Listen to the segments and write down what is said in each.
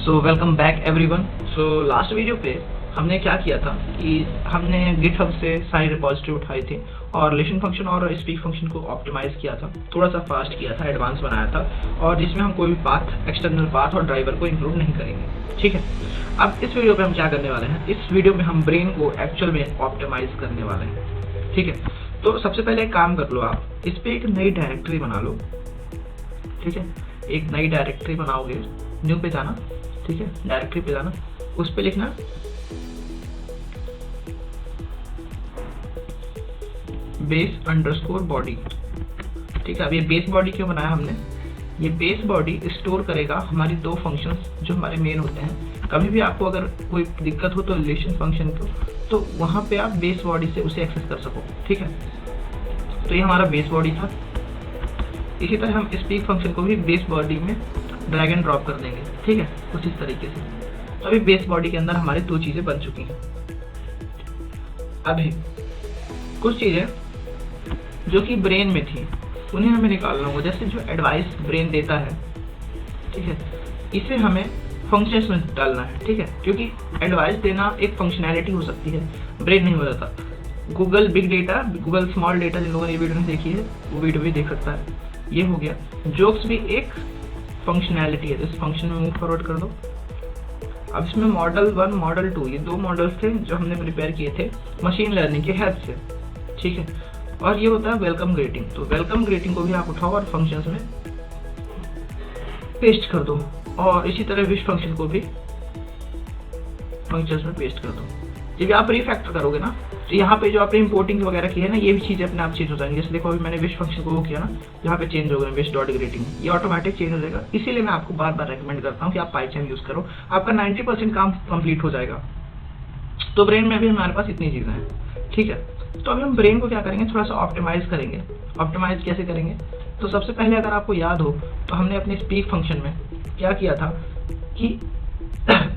So welcome back everyone. So last video पे हमने क्या किया था कि हमने गिटहब से सारी रिपॉजिटरी उठाई थी और लिसन फंक्शन और स्पीक फंक्शन को ऑप्टिमाइज किया था, थोड़ा सा फास्ट किया था, एडवांस बनाया था, और जिसमें हम कोई भी पाथ, एक्सटर्नल पाथ और ड्राइवर को इंक्लूड नहीं करेंगे। ठीक है, अब इस वीडियो पे हम क्या करने वाले हैं, इस वीडियो में हम ब्रेन को एक्चुअल में ऑप्टिमाइज करने वाले हैं। ठीक है, तो सबसे पहले एक काम कर लो, आप इस पर एक नई डायरेक्टरी बना लो। ठीक है, एक नई डायरेक्टरी बनाओगे, न्यू पे जाना, ठीक है, डायरेक्टरी पे जाना, उस पे लिखना बेस अंडरस्कोर बॉडी। ठीक है, अब ये बेस बॉडी क्यों बनाया हमने, ये बेस बॉडी स्टोर करेगा हमारी दो फंक्शंस जो हमारे मेन होते हैं। कभी भी आपको अगर कोई दिक्कत हो तो रिलेशन फंक्शन को, तो वहाँ पे आप बेस बॉडी से उसे एक्सेस कर सको। ठीक है, तो ये हमारा बेस बॉडी था। इसी तरह हम स्पीक फंक्शन को भी बेस बॉडी में ड्रैग एंड ड्रॉप कर देंगे। ठीक है, कुछ इस तरीके से। तो अभी बेस बॉडी के अंदर हमारी दो चीज़ें बन चुकी हैं। अभी कुछ चीज़ें जो कि ब्रेन में थी उन्हें हमें निकालना होगा। जैसे जो एडवाइस ब्रेन देता है, ठीक है, इसे हमें फंक्शंस में डालना है। ठीक है, क्योंकि एडवाइस देना एक फंक्शनैलिटी हो सकती है, ब्रेन नहीं हो जाता। Google big data, Google small data, जिन लोगों ने ये वीडियो नहीं देखी है वो वीडियो भी देख सकता है। ये हो गया। जोक्स भी एक फंक्शनैलिटी है, तो इस फंक्शन में मूव फॉरवर्ड कर दो। अब इसमें मॉडल 1, मॉडल 2, ये दो मॉडल्स थे जो हमने प्रिपेयर किए थे मशीन लर्निंग की हेल्प से। ठीक है, और ये होता है वेलकम ग्रीटिंग। तो वेलकम ग्रीटिंग को भी आप उठाओ और फंक्शंस में पेस्ट कर दो, और इसी तरह विश फंक्शन को भी फंक्शंस में पेस्ट कर दो। जब आप रिफैक्टर करोगे ना, तो यहाँ पे जो आपने इंपोर्टिंग वगैरह की है ना, ये भी चीज़ें अपने आप चेंज हो जाएंगी। जैसे देखो अभी मैंने विश फंक्शन को वो किया ना, यहाँ पे चेंज हो गया विश डॉट ग्रीटिंग, ये ऑटोमेटिक चेंज हो जाएगा। इसीलिए मैं आपको बार बार रेकमेंड करता हूँ कि आप पाइथन यूज़ करो, आपका 90% काम कंप्लीट हो जाएगा। तो ब्रेन में भी हमारे पास इतनी चीज़ें हैं। ठीक है, तो अभी हम ब्रेन को क्या करेंगे, थोड़ा सा ऑप्टिमाइज करेंगे। ऑप्टिमाइज कैसे करेंगे, तो सबसे पहले अगर आपको याद हो तो हमने अपने स्पीक फंक्शन में क्या किया था कि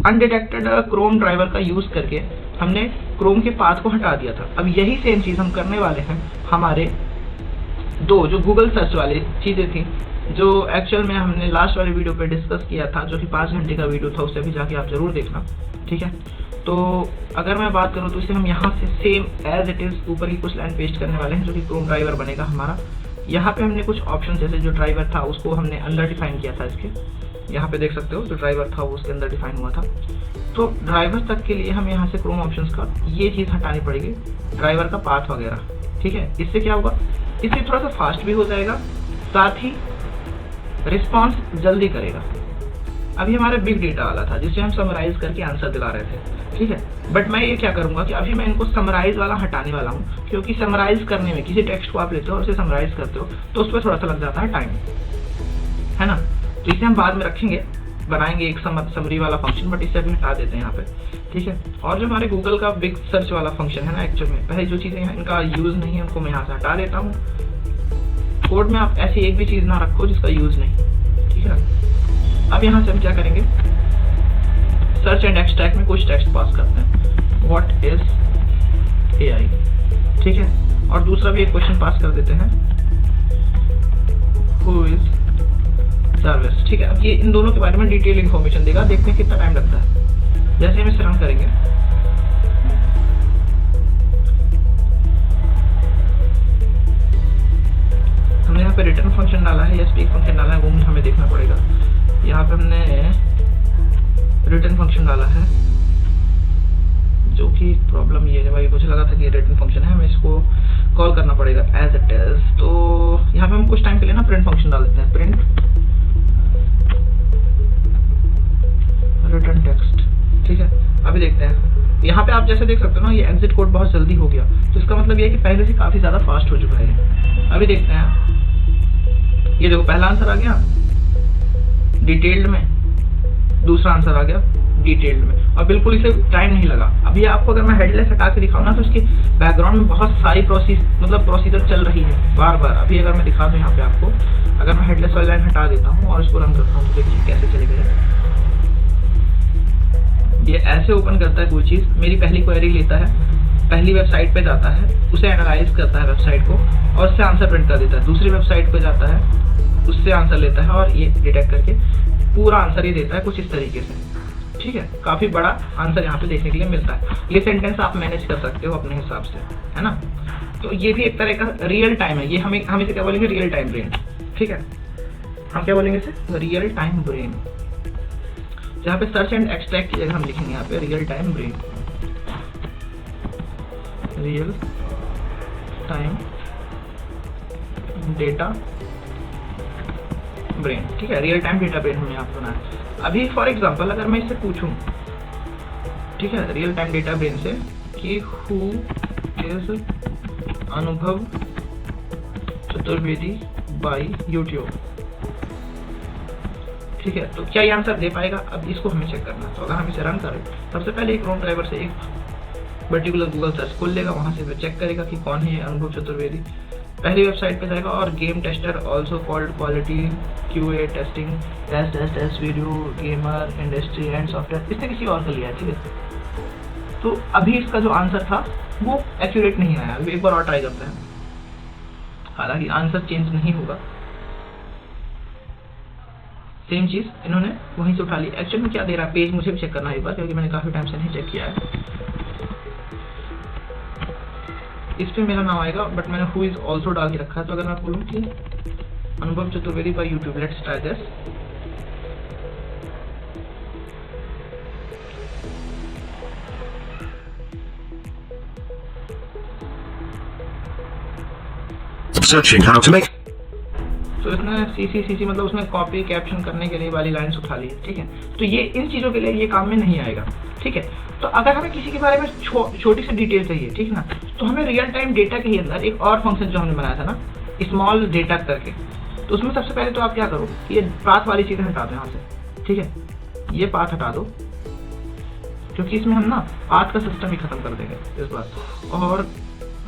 अनडिटेक्टेड क्रोम ड्राइवर का यूज़ करके हमने क्रोम के पाथ को हटा दिया था। अब यही सेम चीज़ हम करने वाले हैं हमारे दो जो गूगल सर्च वाली चीज़ें थी, जो एक्चुअल में हमने लास्ट वाले वीडियो पे डिस्कस किया था, जो कि 5 घंटे का वीडियो था, उसे भी जाके आप जरूर देखना। ठीक है, तो अगर मैं बात करूँ तो इसे हम यहाँ से सेम एज इट इज़ ऊपर की कुछ लाइन पेस्ट करने वाले हैं, जो कि क्रोम ड्राइवर बनेगा हमारा। यहाँ पे हमने कुछ ऑप्शन, जैसे जो ड्राइवर था उसको हमने अंदर डिफाइन किया था। इसके यहाँ पे देख सकते हो जो ड्राइवर था वो उसके अंदर डिफाइन हुआ था। तो ड्राइवर तक के लिए हम यहाँ से क्रोम ऑप्शंस का ये चीज़ हटानी पड़ेगी, ड्राइवर का पाथ वगैरह। ठीक है, इससे क्या होगा, इससे थोड़ा सा फास्ट भी हो जाएगा, साथ ही रिस्पॉन्स जल्दी करेगा। अभी हमारा बिग डेटा वाला था जिसे हम समराइज करके आंसर दिला रहे थे। ठीक है, बट मैं ये क्या करूँगा कि अभी मैं इनको समराइज वाला हटाने वाला हूँ, क्योंकि समराइज करने में किसी टेक्स्ट को आप लेते हो और उसे समराइज करते हो तो उस पर थोड़ा सा लग जाता है टाइम, है ना। तो इसे हम बाद में रखेंगे, बनाएंगे एक समरी वाला फंक्शन, बट इसे अभी हटा देते हैं यहाँ पे। ठीक है, और जो हमारे गूगल का बिग सर्च वाला फंक्शन है ना, एक्चुअल में पहले जो चीज़ें इनका यूज़ नहीं है उनको मैं यहाँ से हटा देता हूँ। कोड में आप ऐसी एक भी चीज़ ना रखो जिसका यूज़ नहीं। ठीक है, अब यहाँ से हम क्या करेंगे, सर्च एंड एक्सट्रैक्ट में कुछ टेक्स्ट पास करते हैं, व्हाट इज AI। ठीक है, और दूसरा भी एक क्वेश्चन पास कर देते हैं, हु इज सर्विस। ठीक है, अब ये इन दोनों के बारे में डिटेल इन्फॉर्मेशन देगा, देखते हैं कितना टाइम लगता है। जैसे हम इसे रन करेंगे, हमने यहाँ पे रिटर्न फंक्शन डाला है या स्पीक फंक्शन डाला है वो हमें देखना पड़ेगा। यहाँ पे हमने रिटर्न फंक्शन डाला है, जो कि प्रॉब्लम ये है भाई, मुझे लगा था कि रिटर्न फंक्शन है, हमें इसको कॉल करना पड़ेगा एज इट इज। तो यहाँ पे हम कुछ टाइम के लिए ना प्रिंट फंक्शन डाल देते हैं, प्रिंट रिटर्न टेक्स्ट। ठीक है, अभी देखते हैं, यहाँ पे आप जैसे देख सकते हो ना, ये एग्जिट कोड बहुत जल्दी हो गया, तो इसका मतलब ये है कि पहले से काफ़ी ज़्यादा फास्ट हो चुका है। अभी देखते हैं, ये देखो पहला आंसर आ गया डिटेल्ड में, दूसरा आंसर आ गया डिटेल्ड में, और बिल्कुल इसे टाइम नहीं लगा। अभी आपको अगर मैं हेडलेस हटा के दिखाऊँ ना, तो इसके बैकग्राउंड में बहुत सारी प्रोसीजर चल रही है बार बार। अभी अगर मैं दिखा दूँ यहाँ पे आपको, अगर मैं हेडलेस वाली लाइन हटा देता हूँ और इसको रन करता हूँ तो देखिए कैसे चलेगा। ये ऐसे ओपन करता है कोई चीज़, मेरी पहली क्वेरी लेता है, पहली वेबसाइट पे जाता है, उसे एनालाइज करता है वेबसाइट को, और उससे आंसर प्रिंट कर देता है। दूसरी वेबसाइट पे जाता है, उससे आंसर लेता है और ये डिटेक्ट करके पूरा आंसर ही देता है कुछ इस तरीके से। ठीक है, काफी बड़ा आंसर यहाँ पे देखने के लिए मिलता है। ये सेंटेंस आप मैनेज कर सकते हो अपने हिसाब से, है ना। तो ये भी एक तरह का रियल टाइम है, ये हम इसे क्या बोलेंगे, रियल टाइम ब्रेन। ठीक है, हम क्या बोलेंगे इसे, रियल टाइम ब्रेन। जहाँ पे सर्च एंड एक्सट्रैक्ट की जगह हम लिखेंगे यहाँ पे real time brain, real time data brain. ठीक है, रियल टाइम डेटा ब्रेन हमने यहाँ पे बनाया। अभी फॉर एग्जांपल अगर मैं इससे पूछूं, ठीक है, रियल टाइम डेटा ब्रेन से कि हु इज अनुभव चतुर्वेदी बाय यूट्यूब, ठीक है, तो क्या ये आंसर दे पाएगा? अब इसको हमें चेक करना है। तो अगर हम इसे रन करें, सबसे पहले एक क्रोम ड्राइवर से एक पर्टिकुलर गूगल सर्च खोल लेगा, वहां से चेक करेगा कि कौन है अनुभव चतुर्वेदी। पहली वेबसाइट पे जाएगा और game tester also called quality QA testing test video gamer industry and software, इसने किसी और का लिया है। ठीक है, तो अभी इसका जो आंसर था वो एक्यूरेट नहीं आया। अभी एक बार और ट्राई करते हैं, हालांकि आंसर चेंज नहीं होगा, सेम चीज इन्होंने वहीं से उठा ली। एक्चुअल में क्या दे रहा है, पेज मुझे भी चेक करना है एक बार, क्योंकि मैंने काफी टाइम से नहीं चेक किया है। इस पे मेरा नाम आएगा, बट मैंने हु इज ऑल्सो डाल के रखा है। तो अगर मैं बोलूँ कि Anubhav Chaturvedi by YouTube, let's try this. Searching how to make. तो इसने CC मतलब उसने कॉपी कैप्शन करने के लिए वाली लाइन्स उठा ली। ठीक है, तो ये इन चीज़ों के लिए ये काम में नहीं आएगा। ठीक है, तो अगर हमें किसी के बारे में छोटी सी डिटेल चाहिए, ठीक है ना, तो हमें रियल टाइम डेटा के ही अंदर एक और फंक्शन जो हमने बनाया था ना, स्मॉल डेटा करके, तो उसमें सबसे पहले तो आप क्या करो, ये पाथ वाली चीज़ें हटा दो यहाँ से। ठीक है, ये पाथ हटा दो, क्योंकि इसमें हम ना पाथ का सिस्टम ही खत्म कर देंगे इस बार। और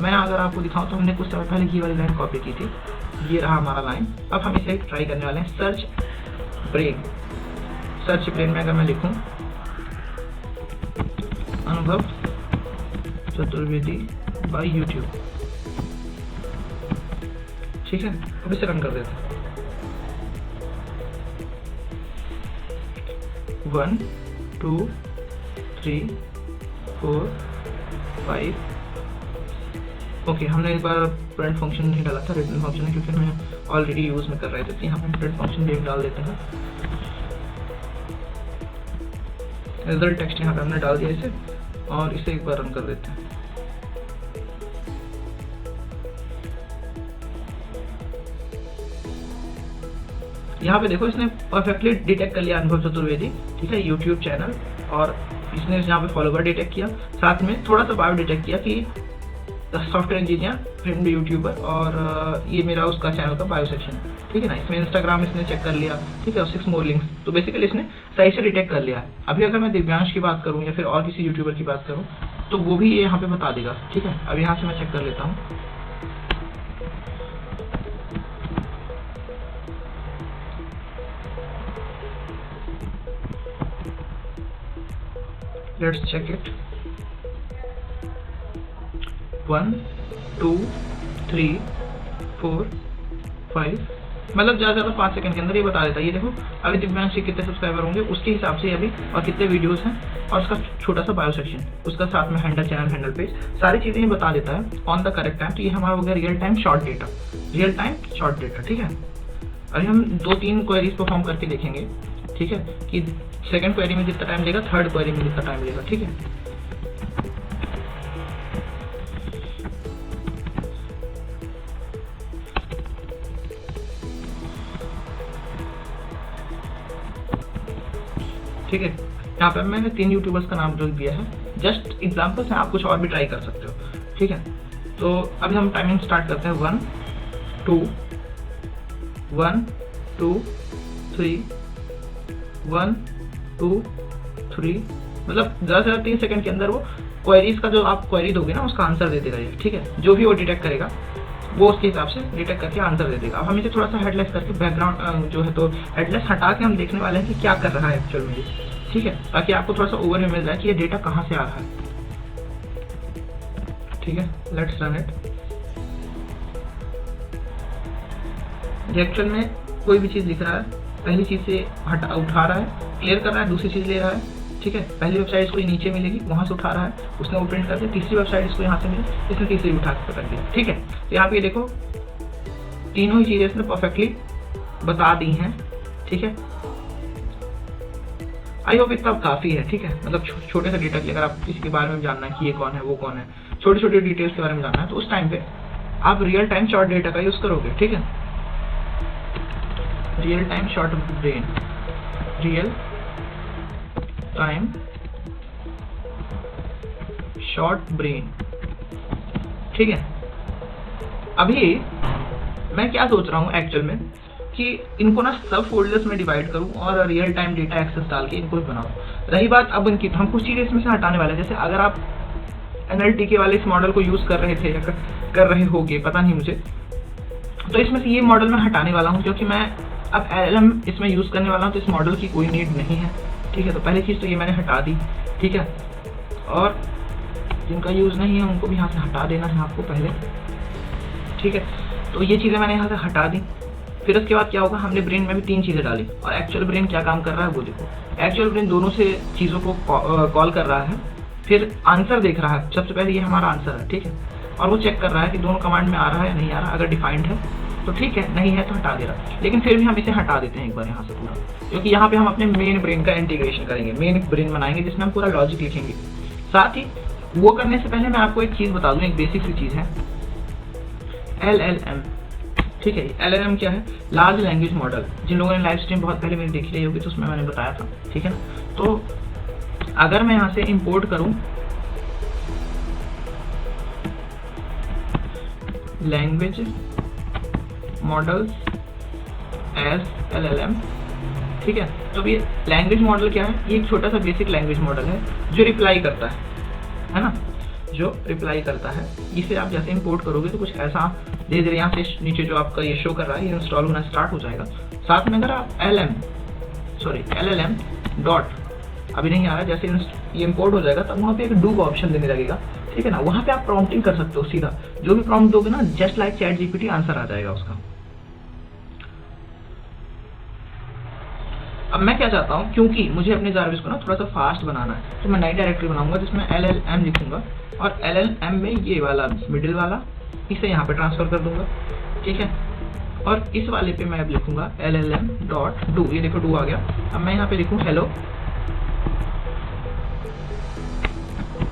मैं अगर आपको दिखाऊं तो हमने कुछ समय पहले ये वाली लाइन कॉपी की थी, ये रहा हमारा लाइन। अब हम इसे ट्राई करने वाले हैं सर्च ब्रेन। सर्च ब्रेन में अगर मैं लिखूं अनुभव चतुर्वेदी बाय यूट्यूब, ठीक है, अब इसे रन कर देते हैं। 1 2 3 4 5। ओके, हमने एक बार प्रिंट फंक्शन नहीं डाला था, रिटर्न फंक्शन है, क्योंकि हमें ऑलरेडी यूज में कर रहे थे। तो यहाँ पे प्रिंट फंक्शन भी एक डाल देते हैं। रिजल्ट टेक्स्ट यहाँ पे हमने डाल दिया इसे, और इसे एक बार रन कर देते हैं। यहाँ पे देखो, इसने परफेक्टली डिटेक्ट कर लिया अनुभव चतुर्वेदी, ठीक है, यूट्यूब चैनल, और इसने यहाँ पे फॉलोवर डिटेक्ट किया, साथ में थोड़ा सा बायो डिटेक्ट किया कि सॉफ्टवेयर इंजीनियर फ्रेंड यूट्यूबर, और ये मेरा उसका चैनल का बायो सेक्शन, ठीक है ना। इसमें इंस्टाग्राम इसने चेक कर लिया, ठीक है, और 6 मोर लिंक्स, तो बेसिकली इसने सही से डिटेक्ट कर लिया है। अभी अगर मैं दिव्यांश की बात करूँ या फिर और किसी यूट्यूबर की बात करूँ, तो वो भी ये यहाँ पे बता देगा। ठीक है, अब यहाँ से मैं चेक कर लेता हूँ। Let's check it. 1 2 3 4 5, मतलब ज़्यादा 5 सेकंड के अंदर ये बता देता है। ये देखो, अभी दिव्यांश के कितने सब्सक्राइबर होंगे उसके हिसाब से अभी, और कितने वीडियोस हैं, और उसका छोटा सा बायो सेक्शन, उसका साथ में हैंडल, चैनल हैंडल पेज, सारी चीज़ें ये बता देता है ऑन द करेक्ट टाइम। तो ये हमारा हो गया real time short data, real time short data. ठीक है, अभी हम 2-3 क्वेरीज परफॉर्म करके देखेंगे, ठीक है, कि सेकंड क्वेरी में जितना टाइम लेगा, थर्ड क्वेरी में जितना टाइम लेगा। ठीक है, ठीक है, यहाँ पे मैंने 3 यूट्यूबर्स का नाम लिख दिया है, जस्ट एग्जाम्पल्स हैं, आप कुछ और भी ट्राई कर सकते हो। ठीक है, तो अभी हम टाइमिंग स्टार्ट करते हैं। 1 2 1 2 3 1 2 3, मतलब ज़्यादा से ज़्यादा 3 सेकंड के अंदर वो क्वेरीज का जो आप क्वेरी दोगे ना, उसका आंसर दे देगा ये। ठीक है, जो भी वो डिटेक्ट करेगा वो उसके हिसाब से डिटेक्ट करके आंसर दे देगा। अब हम इसे थोड़ा सा हेडलेस करके बैकग्राउंड जो है, तो हेडलेस हटा के हम देखने वाले हैं कि क्या कर रहा है एक्चुअल में ये। ठीक है, ताकि आपको थोड़ा सा ओवरव्यू मिल जाए कि ये डेटा कहाँ से आ रहा है। ठीक है, लेट्स रन इट। एक्चुअल में कोई भी चीज़ लिख रहा है, पहली चीज़ से उठा रहा है, क्लियर कर रहा है, दूसरी चीज़ ले रहा है। ठीक है, पहली वेबसाइट इसको नीचे मिलेगी, वहाँ से उठा रहा है, उसने वो प्रिंट कर दिया। तीसरी वेबसाइट इसको यहाँ से मिली, इसने तीसरी उठा के पकड़ दिया। ठीक है, तो यहाँ पे देखो तीनों ही चीज़ें इसने परफेक्टली बता दी हैं। ठीक है, आई होप इतना काफ़ी है। ठीक है, मतलब छोटे से डेटा के लिए अगर आप किसी के बारे में जानना है कि ये कौन है वो कौन है, छोटे छोटे डिटेल्स के बारे में जानना है, तो उस टाइम पे आप रियल टाइम शॉर्ट डेटा का यूज़ करोगे। ठीक है, real time short brain, real time short brain. ठीक है, अभी मैं क्या सोच रहा हूँ एक्चुअल में कि इनको ना सब फोल्डर्स में डिवाइड करूँ और रियल टाइम डेटा एक्सेस डाल के इनको बनाऊँ। रही बात अब इनकी, तो हम कुछ चीज़ें इसमें से हटाने वाले हैं। जैसे अगर आप NLTK वाले इस मॉडल को यूज़ कर रहे थे या कर रहे होगे, पता नहीं मुझे, तो इसमें से ये मॉडल मैं हटाने वाला हूँ क्योंकि मैं अब LLM इसमें यूज़ करने वाला हूँ, तो इस मॉडल की कोई नीड नहीं है। ठीक है, तो पहली चीज़ तो ये मैंने हटा दी। ठीक है, और जिनका यूज़ नहीं है उनको भी यहाँ से हटा देना है आपको पहले। ठीक है, तो ये चीज़ें मैंने यहाँ से हटा दी। फिर उसके बाद क्या होगा, हमने ब्रेन में भी 3 चीज़ें डाली और एक्चुअल ब्रेन क्या काम कर रहा है वो देखो। एक्चुअल ब्रेन दोनों से चीज़ों को कॉल कर रहा है, फिर आंसर देख रहा है। सबसे पहले ये हमारा आंसर है। ठीक है, और वो चेक कर रहा है कि दोनों कमांड में आ रहा है या नहीं आ रहा। अगर डिफाइंड है तो ठीक है, नहीं है तो हटा दे रहा। लेकिन फिर भी हम इसे हटा देते हैं एक बार यहाँ से पूरा, क्योंकि यहाँ पे हम अपने मेन ब्रेन का इंटीग्रेशन करेंगे, मेन ब्रेन बनाएंगे जिसमें हम पूरा लॉजिक लिखेंगे। साथ ही वो करने से पहले मैं आपको एक चीज़ बता दूँ, एक बेसिक सी चीज़ है LLM। ठीक है, LLM क्या है? Large language model. जिन लोगों ने लाइव स्ट्रीम बहुत पहले मेरी देख ली होगी तो उसमें मैंने बताया था। ठीक है ना, तो अगर मैं यहाँ से इंपोर्ट करूँ लैंग्वेज मॉडल्स एज LLM, ठीक है, तो ये लैंग्वेज मॉडल क्या है? ये एक छोटा सा बेसिक लैंग्वेज मॉडल है जो रिप्लाई करता है ना, जो रिप्लाई करता है। इसे आप जैसे इंपोर्ट करोगे तो कुछ ऐसा धीरे धीरे यहाँ से नीचे जो आपका ये शो कर रहा है ये इंस्टॉल होना स्टार्ट हो जाएगा। साथ में अगर आप LLM डॉट अभी नहीं आ रहा, जैसे ये इंपोर्ट हो जाएगा तब वहाँ पे एक डू का ऑप्शन देने लगेगा। ठीक है ना, वहाँ पे आप प्रॉम्प्टिंग कर सकते हो सीधा, जो भी प्रॉम्प्ट दोगे ना जस्ट लाइक ChatGPT आंसर आ जाएगा उसका। अब मैं क्या चाहता हूँ, क्योंकि मुझे अपने जारविस को ना थोड़ा सा फास्ट बनाना है, तो मैं नई डायरेक्टरी बनाऊंगा जिसमें LLM लिखूंगा और LLM में ये वाला मिडिल वाला इसे यहाँ पे ट्रांसफर कर दूंगा। ठीक है, और इस वाले पे मैं अब लिखूंगा LLM डॉट डू। ये देखो डू आ गया। अब मैं यहाँ पे लिखूँ हेलो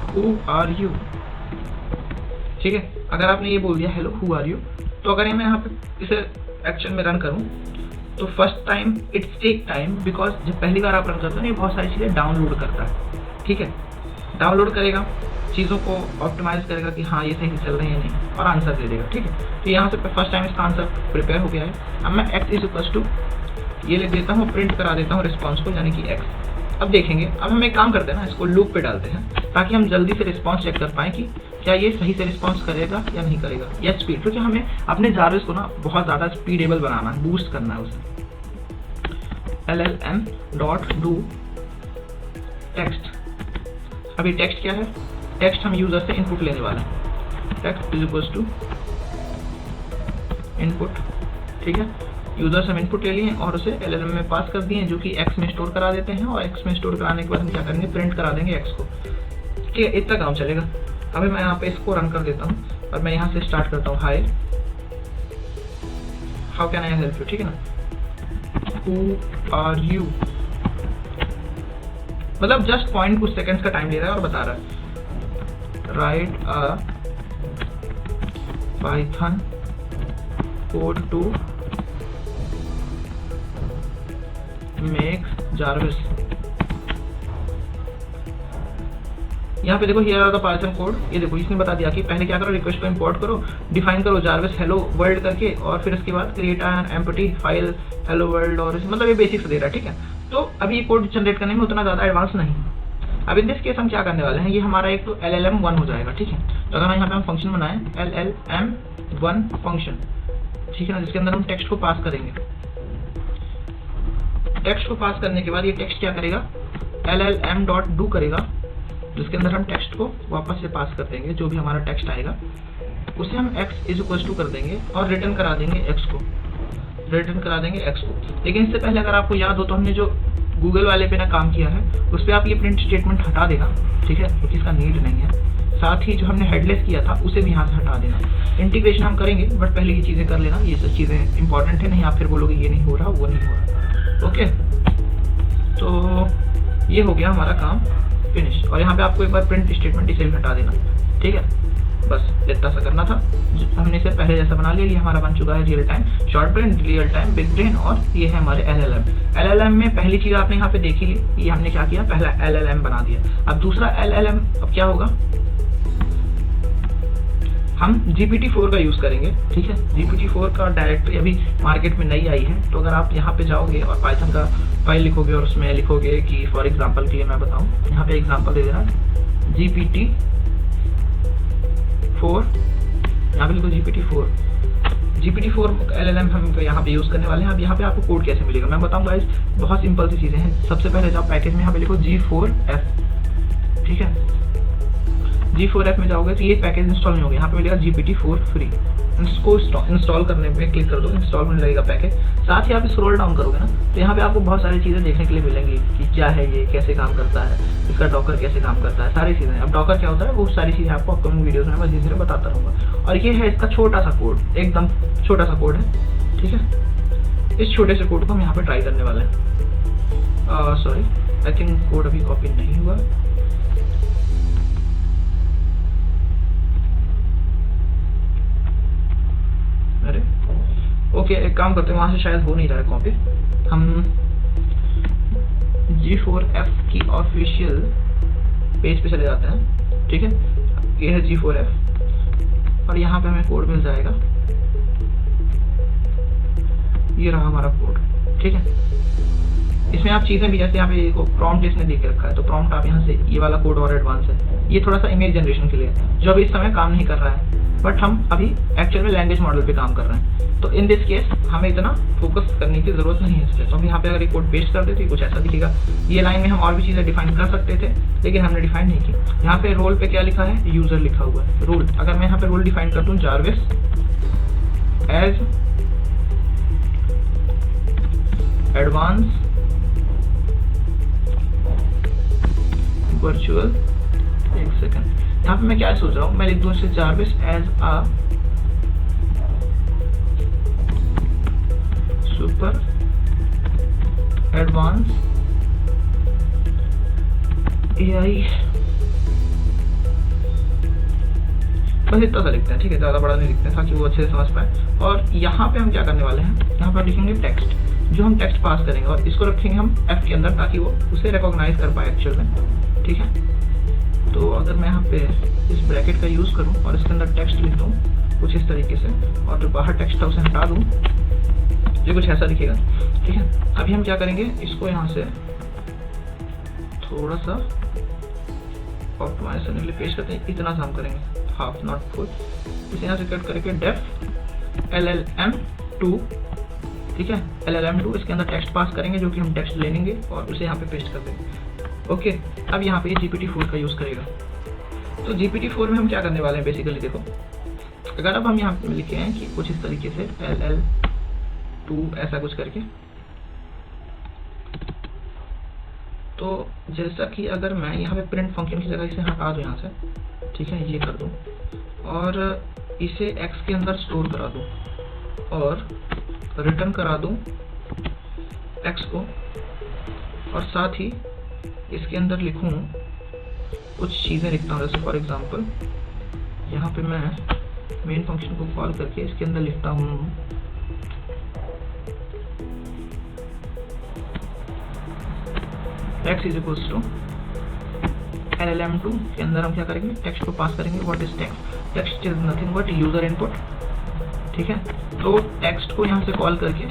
हु आर यू। ठीक है, अगर आपने ये बोल दिया हेलो हु आर यू, तो अगर मैं यहाँ पे इसे एक्चुअल में रन करूँ तो first time it's take time, because जब पहली बार आप रन करते हो ये बहुत सारी चीज़ें डाउनलोड करता है। ठीक है, डाउनलोड करेगा, चीज़ों को ऑप्टिमाइज करेगा कि हाँ ये सही चल रही है नहीं, और आंसर दे देगा। ठीक है, तो यहाँ से फर्स्ट टाइम इसका आंसर प्रिपेयर हो गया है। अब मैं x इज इक्वल टू ये लिख देता हूँ, प्रिंट करा देता हूँ रिस्पॉन्स को, यानी कि x। अब देखेंगे, अब हम एक काम करते हैं ना, इसको लूप पे डालते हैं ताकि हम जल्दी से रिस्पॉन्स चेक कर पाएँ कि क्या ये सही से रिस्पॉन्स करेगा या नहीं करेगा, या स्पीड, क्योंकि हमें अपने जारविस को ना बहुत ज़्यादा स्पीडेबल बनाना है, बूस्ट करना है उसे। LLM dot do text. अभी टेक्स्ट क्या है? टेक्स्ट हम यूजर से इनपुट लेने वाले हैं। Text is equal to input. ठीक है, यूजर से हम इनपुट ले लिए और उसे LLM में पास कर दिए, जो कि x में स्टोर करा देते हैं, और x में स्टोर कराने के बाद हम क्या करेंगे, प्रिंट करा देंगे x को। ठीक है, इतना काम चलेगा। अभी मैं यहाँ पे इसको रन कर देता हूँ और मैं यहाँ से स्टार्ट करता हूँ, hi how can I help you. ठीक है ना, Who are you, मतलब जस्ट पॉइंट कुछ सेकंड्स का टाइम ले रहा है और बता रहा है write a Python code to make Jarvis. यहाँ पे देखो here are the Python code. ये देखो इसने बता दिया कि पहले क्या करो, रिक्वेस्ट को इंपोर्ट करो, डिफाइन करो जारविस हेलो वर्ल्ड करके, और फिर उसके बाद create an empty file hello world, और मतलब ये बेसिक्स दे रहा है। ठीक है, तो अभी ये कोड जनरेट करने में उतना ज़्यादा एडवांस नहीं। अब इन दिस केस हम क्या करने वाले हैं, ये हमारा एक तो LLM 1 हो जाएगा। ठीक है, तो अगर यहाँ पे हम फंक्शन बनाएं LLM 1 फंक्शन, ठीक है ना, जिसके अंदर हम टेक्स्ट को पास करेंगे। टेक्स्ट को पास करने के बाद ये टेक्स्ट क्या करेगा, LLM डॉट डू करेगा, जिसके अंदर हम टेक्स्ट को वापस से पास कर देंगे। जो भी हमारा टेक्स्ट आएगा उसे हम x इज इक्वल टू कर देंगे और रिटर्न करा देंगे x को, रिटर्न करा देंगे x को। लेकिन इससे पहले अगर आपको याद हो तो हमने जो गूगल वाले पे ना काम किया है उस पर आप ये प्रिंट स्टेटमेंट हटा देना, ठीक है, क्योंकि इसका नीड नहीं है। साथ ही जो हमने हेडलेस किया था उसे भी यहाँ से हटा देना। इंटीग्रेशन हम करेंगे बट पहले ये चीज़ें कर लेना, ये सब चीज़ें इंपॉर्टेंट है, नहीं आप फिर बोलोगे ये नहीं हो रहा वो नहीं हो रहा। ओके, तो ये हो गया हमारा काम फिनिश। और यहाँ पे आपको एक बार प्रिंट स्टेटमेंट इसे भी हटा देना, ठीक है। बस इतना सा करना था। हमने इसे पहले जैसा बना लिया, हमारा बन चुका है real time short brain, real time big brain, और ये है हमारे LLM में पहली चीज़ आपने यहाँ पे देखी ली, ये हमने क्या किया, पहला LLM बना दिया। अब दूसरा LLM अब क्या होगा, हम GPT-4 का यूज़ करेंगे, ठीक है। GPT-4 का डायरेक्टरी अभी मार्केट में नई आई है, तो अगर आप यहाँ पे जाओगे और पाइथन का फाइल लिखोगे और उसमें लिखोगे कि फॉर एग्जांपल के लिए मैं बताऊँ, यहाँ पे एग्जांपल दे देना GPT-4, यहाँ पे लिखो GPT-4 LLM हम यहाँ पे यूज़ करने वाले हैं। अब यहाँ पे आपको कोड कैसे मिलेगा मैं बताऊँगा गाइस, बहुत सिंपल सी चीज़ें हैं। सबसे पहले जाओ पैकेज में, यहाँ पे लिखो G4F, ठीक है। G4F में जाओगे तो ये पैकेज इंस्टॉल नहीं होगा, यहाँ पे मिलेगा GPT-4 फ्री। इसको इंस्टॉल करने पे क्लिक कर दो, इंस्टॉल होने लगेगा पैकेज। साथ ही आप स्क्रॉल डाउन करोगे ना तो यहाँ पे आपको बहुत सारी चीज़ें देखने के लिए मिलेंगी कि क्या है ये, कैसे काम करता है, इसका डॉकर कैसे काम करता है, सारी चीज़ें। अब डॉकर क्या होता है वो सारी चीज़ें आपको अपकमिंग वीडियोज़ में मैं धीरे धीरे बताता रहूँगा। और ये है इसका छोटा सा कोड, एकदम छोटा सा कोड है, ठीक है। इस छोटे से कोड को हम यहाँ पे ट्राई करने वाले हैं। सॉरी, आई थिंक कोड अभी कॉपी नहीं हुआ। अरे ओके, एक काम करते हैं, वहाँ से शायद हो नहीं रहा है कॉपी। हम G4F की ऑफिशियल पेज पे चले जाते हैं, ठीक है। ये है G4F और यहाँ पे हमें कोड मिल जाएगा, ये रहा हमारा कोड, ठीक है। इसमें आप चीज़ें भी, जैसे यहाँ पे प्रॉम्प्ट इसने दे के रखा है, तो प्रॉम्प्ट आप यहाँ से, ये वाला कोड और एडवांस है, ये थोड़ा सा इमेज जनरेशन के लिए है जो अभी इस समय काम नहीं कर रहा है, बट हम अभी एक्चुअल में लैंग्वेज मॉडल पे काम कर रहे हैं। तो इन दिस केस हमें इतना फोकस करने की जरूरत नहीं है इस पर। तो हम यहाँ पे अगर ये कोड पेस्ट कर देते तो कुछ ऐसा दिखेगा। ये लाइन में हम और भी चीज़ें डिफाइन कर सकते थे लेकिन हमने डिफाइन नहीं की। यहाँ पे रोल पे क्या लिखा है, यूजर लिखा हुआ है रोल। अगर मैं यहाँ पे रोल डिफाइन कर दूँ जारविस एज एडवांस वर्चुअल, एक सेकंड, यहाँ पे मैं क्या सोच रहा हूँ, मैं लिख दूँ इसे जारविस एज आ सुपर एडवांस AI, बस इतना सा लिखते हैं, ठीक है, ज़्यादा बड़ा नहीं लिखते हैं ताकि वो अच्छे से समझ पाए। और यहाँ पे हम क्या करने वाले हैं, यहाँ पे हम लिखेंगे टेक्स्ट, जो हम टेक्स्ट पास करेंगे और इसको रखेंगे हम F के अंदर ताकि वो उसे रिकॉग्नाइज कर पाए एक्चुअल में, ठीक है। तो अगर मैं यहाँ पे इस ब्रैकेट का यूज़ करूँ और इसके अंदर टेक्स्ट लिख दूँ कुछ इस तरीके से, और जो बाहर टेक्स्ट था उसे हटा दूँ, जो कुछ ऐसा दिखेगा, ठीक है। अभी हम क्या करेंगे, इसको यहाँ से थोड़ा सा ऑप्टिमाइजेशन के लिए पेश करते हैं, इतना सा हम करेंगे, हाफ नॉट फुल। इसे यहाँ से कट करके डेफ LLM2, ठीक है, LLM2, इसके अंदर टेक्स्ट पास करेंगे जो कि हम टेक्स्ट ले लेंगे और उसे यहाँ पे पेस्ट कर देंगे। ओके, अब यहाँ पे GPT-4 का यूज़ करेगा। तो GPT-4 में हम क्या करने वाले हैं बेसिकली, देखो अगर अब हम यहाँ पे लिखे हैं कि कुछ इस तरीके से LL2 ऐसा कुछ करके, तो जैसा कि अगर मैं यहाँ पे प्रिंट फंक्शन की जगह इसे हटा दूँ यहाँ से, ठीक है, ये कर दूँ और इसे X के अंदर स्टोर करा दूँ और रिटर्न करा दूँ X को, और साथ ही इसके अंदर लिखूँ कुछ चीज़ें लिखता हूँ, जैसे फॉर एग्जांपल यहाँ पे मैं मेन फंक्शन को कॉल करके इसके अंदर लिखता हूँ X is equals to LLM2 के अंदर हम क्या करेंगे, टेक्स्ट को पास करेंगे। What is text, text is nothing but user input, ठीक है। तो टेक्स्ट को यहाँ से कॉल करके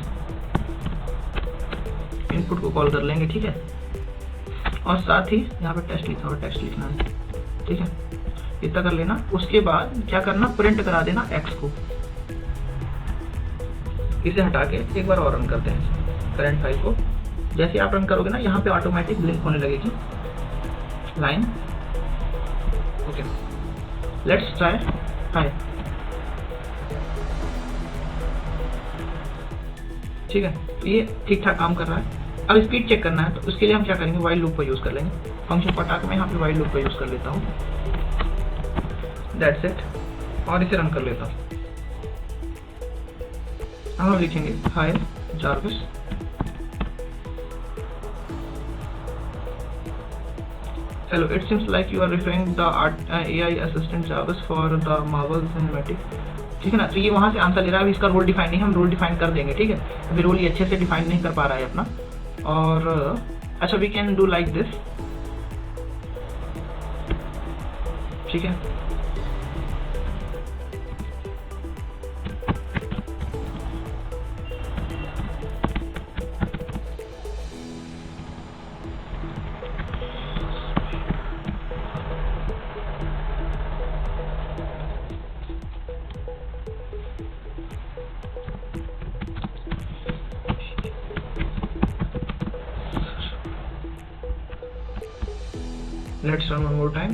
इनपुट को कॉल कर लेंगे, ठीक है। और साथ ही यहाँ पे टेक्स्ट लिखा हुआ, टेक्स्ट लिखना है, ठीक है, इतना कर लेना। उसके बाद क्या करना, प्रिंट करा देना X को। इसे हटा के एक बार और रन करते हैं करंट फाइल को। जैसे आप रन करोगे ना, यहाँ पे ऑटोमेटिक ब्लिंक होने लगेगी लाइन। ओके, लेट्स ट्राई हाय, ठीक है, ये ठीक ठाक काम कर रहा है। अब स्पीड चेक करना है तो उसके लिए हम क्या करेंगे, वाइल लूप का यूज़ कर लेंगे। फंक्शन को हटा के मैं यहाँ पे वाइल लूप का यूज़ कर लेता हूँ, दैट्स इट, और इसे रन कर लेता हूँ। अब हम लिखेंगे हाय Jarvis, hello, it seems like you are referring the AI assistant Jarvis for the Marvel Cinematic, ठीक है ना। तो ये वहाँ से आंसर ले रहा है, अभी इसका रोल डिफाइन नहीं, हम रोल डिफाइन कर देंगे, ठीक है। अभी रोल ये अच्छे से डिफाइन नहीं कर पा रहा है अपना। और अच्छा, we can do like this, ठीक है। Let's run one more time.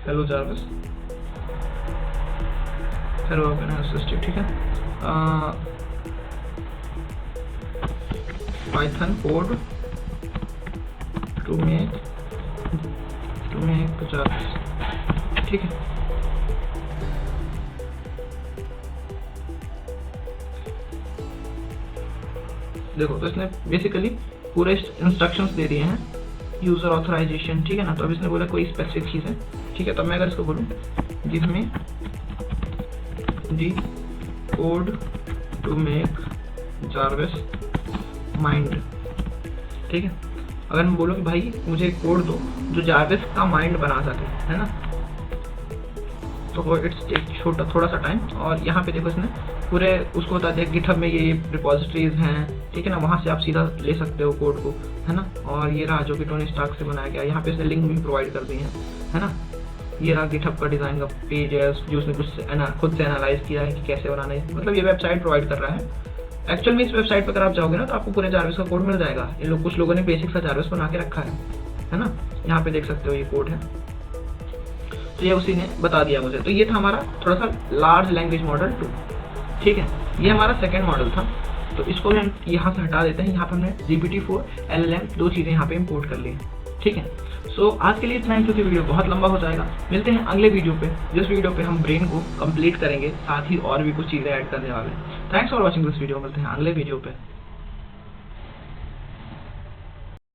Hello Jarvis. Hello, how can I assist you? ठीक है। Python code to make Jarvis, ठीक है। देखो तो इसने बेसिकली पूरे इंस्ट्रक्शंस दे दिए हैं, यूजर ऑथराइजेशन, ठीक है ना। तो अब इसने बोला कोई स्पेसिफिक चीज़ है, ठीक है। तो मैं अगर इसको बोलूँ give me the code to make Jarvis mind, ठीक है। अगर मैं बोलूँ कि भाई मुझे कोड दो जो जार्विस का माइंड बना सके, है ना, तो इट्स टेक थोड़ा सा टाइम। और यहाँ पे देखो इसने पूरे उसको बता दिया गिटहब में ये रिपोजिटरीज हैं, ठीक है ना, वहाँ से आप सीधा ले सकते हो कोड को, है ना। और ये रहा जो कि टोनी स्टार्क से बनाया गया, यहाँ पे इसने लिंक भी प्रोवाइड कर दी है ना। ये रहा गिटहब का डिज़ाइन का पेज है जो उसने कुछ खुद से एनालाइज किया है कि कैसे बनाना है, मतलब ये वेबसाइट प्रोवाइड कर रहा है। एक्चुअल में इस वेबसाइट पर अगर आप जाओगे ना तो आपको पूरे जार्विस का कोड मिल जाएगा। इन लोग कुछ लोगों ने बेसिक सा जार्विस बना के रखा है ना। यहाँ पे देख सकते हो ये कोड है, तो ये उसी ने बता दिया मुझे। तो ये था हमारा थोड़ा सा लार्ज लैंग्वेज मॉडल 2, ठीक है। ये हमारा सेकंड मॉडल था, तो इसको भी हम यहाँ से हटा देते हैं। यहाँ पे हमने GPT-4 LLM 2 चीज़ें यहाँ पे इंपोर्ट कर ली हैं, ठीक है। सो आज के लिए इतना ही, क्योंकि वीडियो बहुत लंबा हो जाएगा। मिलते हैं अगले वीडियो पे, जिस वीडियो पे हम ब्रेन को कंप्लीट करेंगे, साथ ही और भी कुछ चीज़ें ऐड करने वाले हैं। Thanks for watching this video, मिलते हैं अगले वीडियो पे।